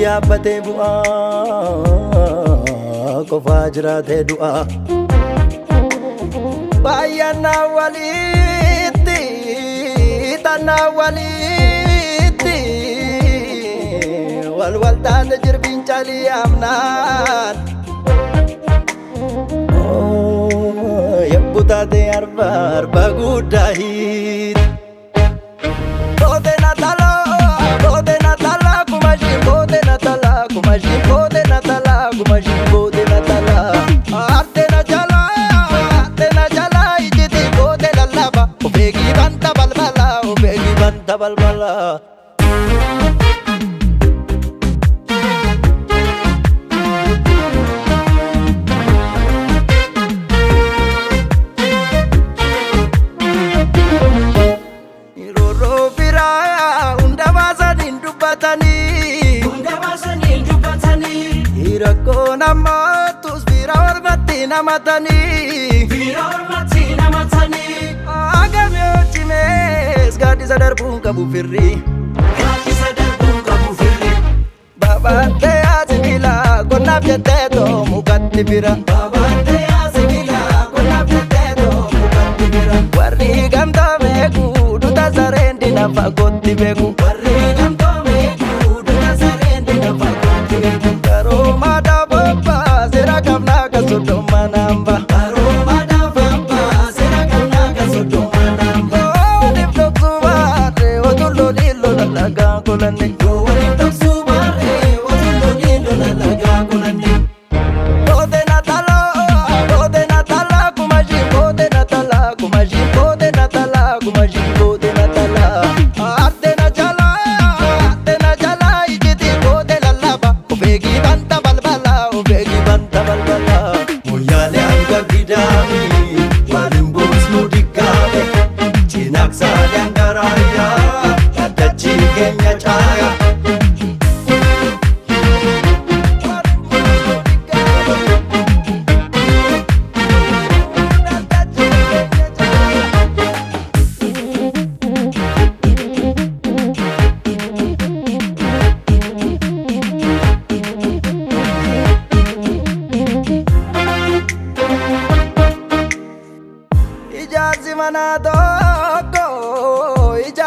Yaabbatee bu'aa qofaa jiraatee du'aa baay'annaa walitti xannaa walitti wal taate jirbiin calii amnaan yabbu taate arba guddaa hiiti balbala iroroo biraa hunda baasanii dubbatanii hirakkoo namootus bira ormatti namatanii agamee cimees gaaddisa darbuun qabu firri babaatee asimila qonnaaf jettee too mukatti bira warri gamtaa beeku duta sareen dina fagootti beeku karooma daabobba seera qabnaa kan soddoma namba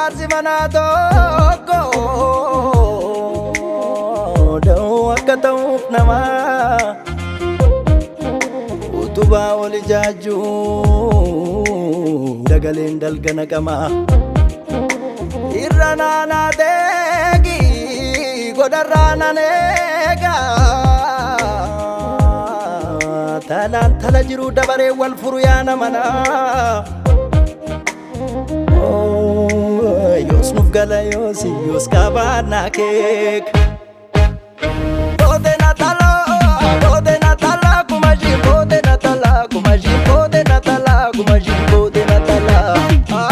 jaarsi manaa tokko da'oo akka ta'uuf namaa utubaa ol ijaajjuu dagaleen dalga naqamaa irra naanaa teegi godharraa nan eegaa talaan tala jiru dabaree wal furu yaana manaa yoos nuuf gala yoos qabaannaa keek Foote natala kumaji foote natala kumaji foote natala kumaji foote natala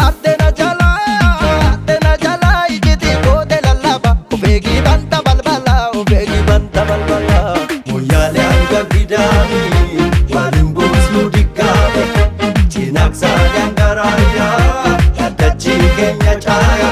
ate na jala ijiti foote lalaba ubegi banta balbala moyale anga bidami walimbus ludikabe chinaksa yangaraya katachi kenya chaya